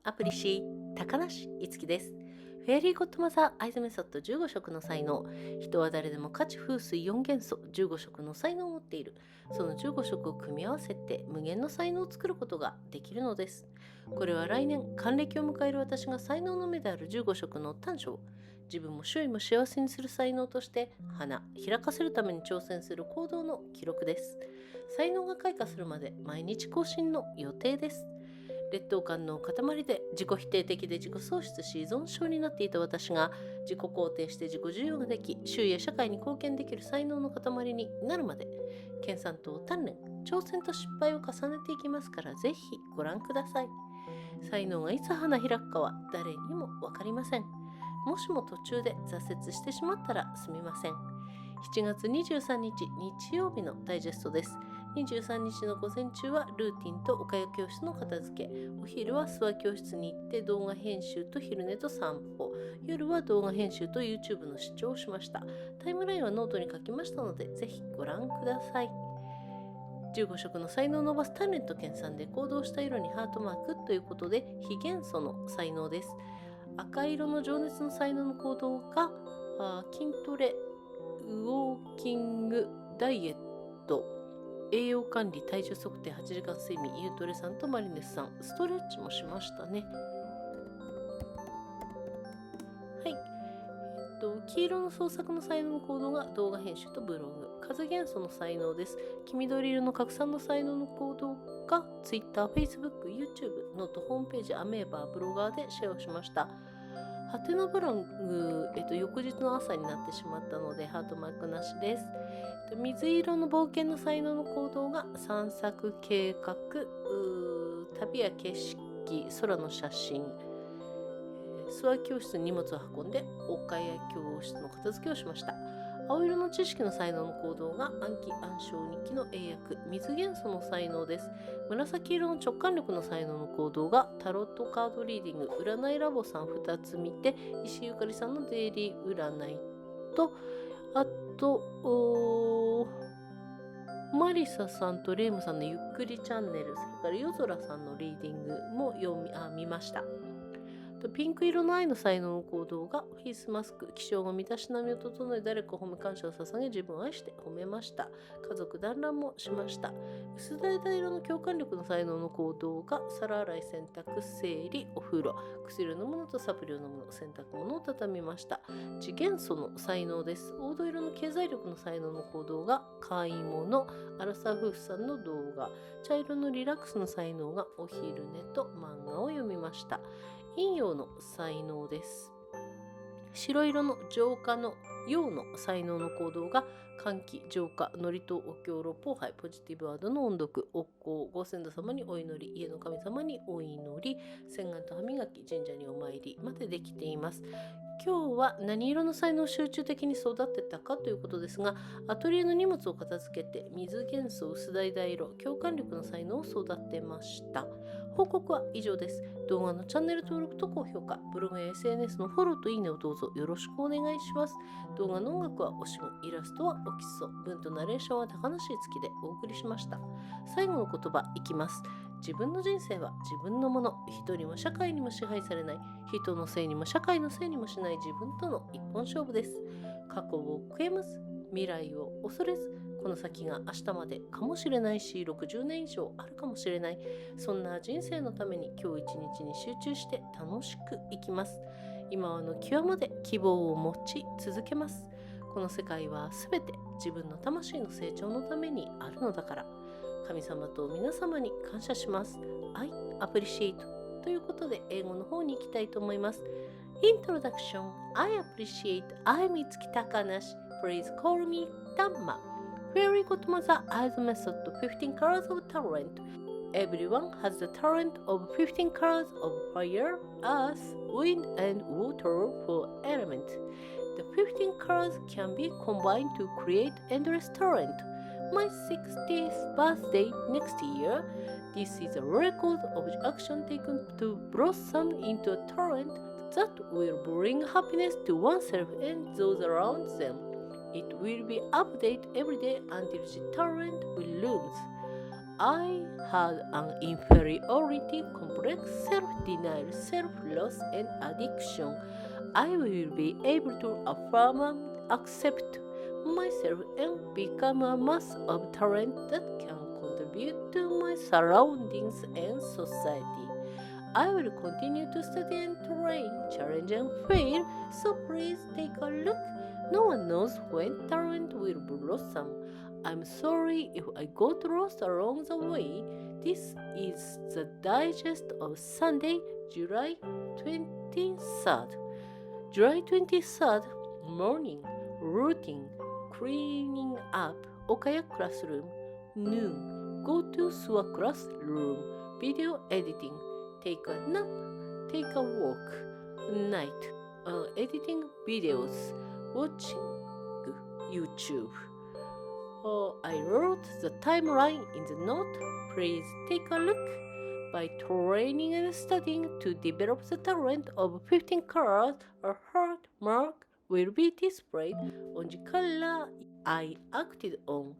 アプリシエイト高梨いつきです。フェアリーゴッドマザーアイズメソッド15色の才能。人は誰でも価値風水4元素15色の才能を持っている。その15色を組み合わせて無限の才能を作ることができるのです。これは来年還暦を迎える私が才能の目である15色の短所を自分も周囲も幸せにする才能として花開かせるために挑戦する行動の記録です。才能が開花するまで毎日更新の予定です。劣等感の塊で自己否定的で自己喪失し依存症になっていた私が自己肯定して自己受容ができ、周囲や社会に貢献できる才能の塊になるまで研鑽と鍛錬、挑戦と失敗を重ねていきますから、ぜひご覧ください。才能がいつ花開くかは誰にも分かりません。もしも途中で挫折してしまったらすみません。7月23日日曜日のダイジェストです。23日の午前中はルーティンと岡谷教室の片付け、お昼は諏訪教室に行って動画編集と昼寝と散歩、夜は動画編集と YouTube の視聴をしました。タイムラインはノートに書きましたので、ぜひご覧ください。15色の才能を伸ばすタレント研鑽で行動した色にハートマークということで、火元素の才能です。赤色の情熱の才能の行動が筋トレ、ウォーキング、ダイエット、栄養管理、体重測定、8時間睡眠、ゆうとれさんとマリネスさん、ストレッチもしましたね。はい。黄色の創作の才能の行動が動画編集とブログ。風元素の才能です。黄緑色の拡散の才能の行動が Twitter、Facebook、YouTube、ノート、ホームページ、アメーバー、ブロガーでシェアをしました。ハテナブログ、翌日の朝になってしまったのでハートマークなしです。水色の冒険の才能の行動が散策計画、旅や景色、空の写真、諏訪教室に荷物を運んで岡谷教室の片付けをしました。青色の知識の才能の行動が暗記暗唱日記の英訳、水元素の才能です。紫色の直感力の才能の行動がタロットカードリーディング、占いラボさん2つ見て、石井ゆかりさんのデイリー占いと、あとマリサさんとレイムさんのゆっくりチャンネル、それから夜空さんのリーディングも見ました。ピンク色の愛の才能の行動がフェイスマスク、気象が身だしなみを整え、誰か褒め感謝を捧げ、自分を愛して褒めました。家族団らんもしました。薄橙色の共感力の才能の行動が皿洗い、洗濯、整理、お風呂、薬を飲むのとサプリを飲むの、洗濯物を畳みました。次元素の才能です。黄土色の経済力の才能の行動が買い物、アラサー夫婦さんの動画、茶色のリラックスの才能がお昼寝と漫画を読みました。陰陽の才能です。白色の浄化の陽の才能の行動が換気、浄化、祝詞、お経、六法拝、ポジティブワードの音読、お香、ご先祖様にお祈り、家の神様にお祈り、洗顔と歯磨き、神社にお参りまでできています。今日は何色の才能を集中的に育てたかということですが、アトリエの荷物を片付けて水元素、薄橙色、共感力の才能を育てました。報告は以上です。動画のチャンネル登録と高評価、ブログや SNS のフォローといいねをどうぞよろしくお願いします。動画の音楽はおしむ、イラストはおきそ、文とナレーションは高梨いつきでお送りしました。最後の言葉いきます。自分の人生は自分のもの。人にも社会にも支配されない。人のせいにも社会のせいにもしない自分との一本勝負です。過去を悔やまず、未来を恐れず、この先が明日までかもしれないし、60年以上あるかもしれない。そんな人生のために今日一日に集中して楽しく生きます。今はの際まで希望を持ち続けます。この世界はすべて自分の魂の成長のためにあるのだから。神様と皆様に感謝します。I appreciate ということで英語の方に行きたいと思います。Introduction I appreciate I'm Itsuki Takanashi. Please call me Tamma. Fairy Godmother Eyes Method 15 colors of talent. Everyone has the talent of 15 colors of fire, earth, wind, and water for element. The 15 colors can be combined to create endless talent.My 60th birthday next year. This is a record of action taken to blossom into a talent that will bring happiness to oneself and those around them. It will be updated every day until the talent blooms. I had an inferiority complex, self-denial, self-loss, and addiction. I will be able to affirm and accept myself and become a mass of talent that can contribute to my surroundings and society. I will continue to study and train, challenge and fail, so please take a look. No one knows when talent will blossom. I'm sorry if I got lost along the way. This is the digest of Sunday, July 23rd. July 23rd morning, routine, cleaning up, Okaya classroom, noon, go to Suwa classroom, video editing, take a nap, take a walk, night, editing videos, watching YouTube. I wrote the timeline in the note. Please take a look. By training and studying to develop the talent of 15 colors, a heart mark will be displayed on the color I acted on.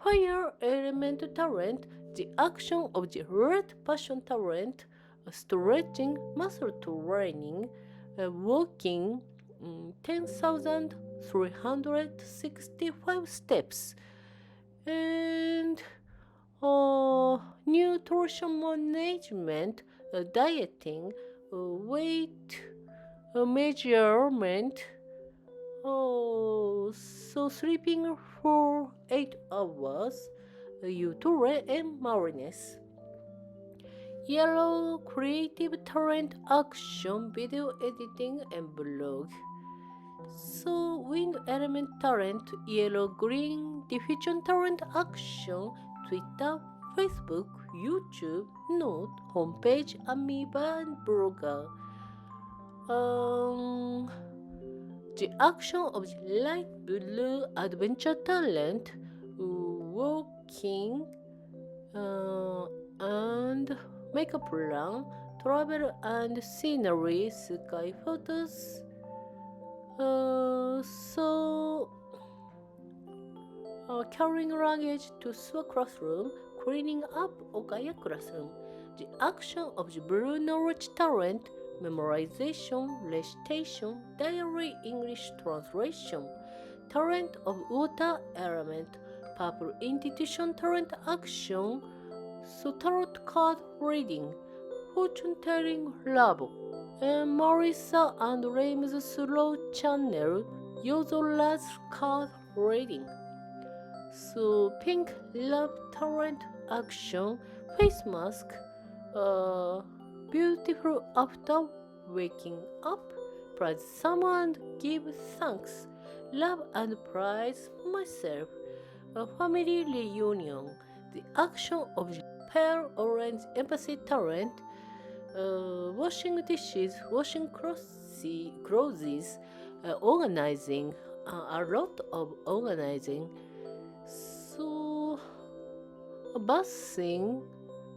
Fire element talent, the action of the red passion talent, stretching, muscle training, walking 10,365 steps, and nutrition management, dieting, weight measurement, so sleeping for 8 hours, Utore and Marinus. Yellow creative talent action, video editing and blog. So wind element talent, yellow green diffusion talent action, Twitter, Facebook, YouTube, note, homepage, amoeba and blogger. The action of the light blue adventure talent, walking and make a plan, travel and scenery, sky photos. Carrying luggage to Suwa classroom, cleaning up Okaya classroom. The action of the blue knowledge talent, memorization, recitation, diary English translation. Talent of water element, purple institution talent action, so tarot card reading, fortune telling labo, and Marissa and Rame's slow channel, Yozola's card reading. So pink love talent action, face mask, beautiful after waking up, praise someone, give thanks, love and praise myself, a family reunion, the action of the pale orange empathy talent, washing dishes, washing clothes, organizing, a lot of organizing. So, bathing,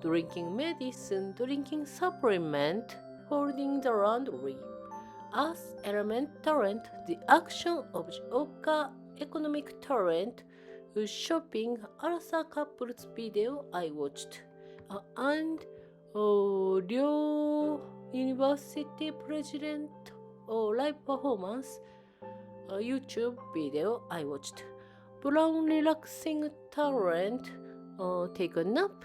drinking medicine, drinking supplement, folding the laundry. Earth element talent, the action of the Oka economic talent, shopping, Arthur couples video I watched, and Ryo University President live performance, YouTube video I watched. Brown relaxing talent, take a nap,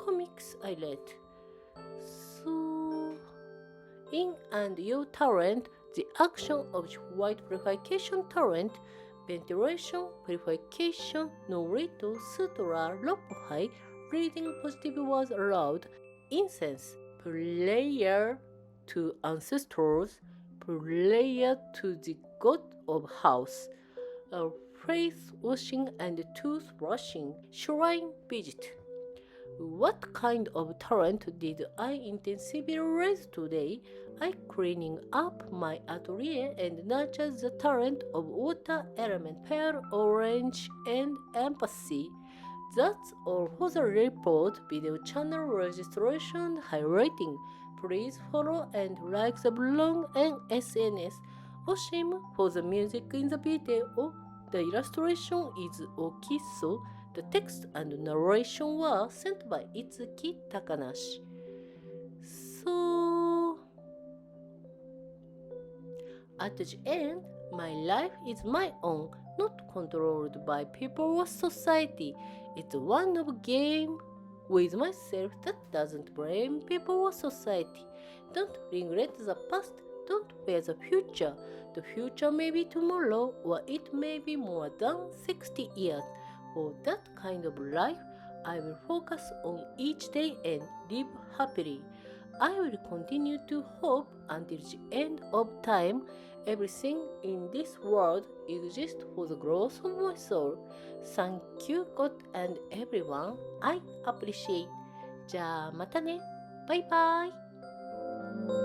comics I read. So, in and your talent, the action of the white purification talent, ventilation, purification, no rito, sutra, lopohai, reading positive words aloud, incense, prayer to ancestors, prayer to the god of house, face washing and tooth brushing, shrine visit. What kind of talent did I intensively raise today? I cleaning up my atelier and nurture the talent of water element, pale orange and empathy. That's all for the report, video channel registration highlighting. Please follow and like the blog and SNS. Oshim for the music in the video. The illustration is Okiso. The text and narration were sent by Itsuki Takanashi. So, at the end, my life is my own, not controlled by people or society. It's one of a game with myself that doesn't blame people or society. Don't regret the past, don't fear the future. The future may be tomorrow, or it may be more than 60 years. For that kind of life, I will focus on each day and live happily. I will continue to hope until the end of time. Everything in this world exists for the growth of my soul. Thank you, God and everyone. I appreciate. じゃあまたね。バイバイ。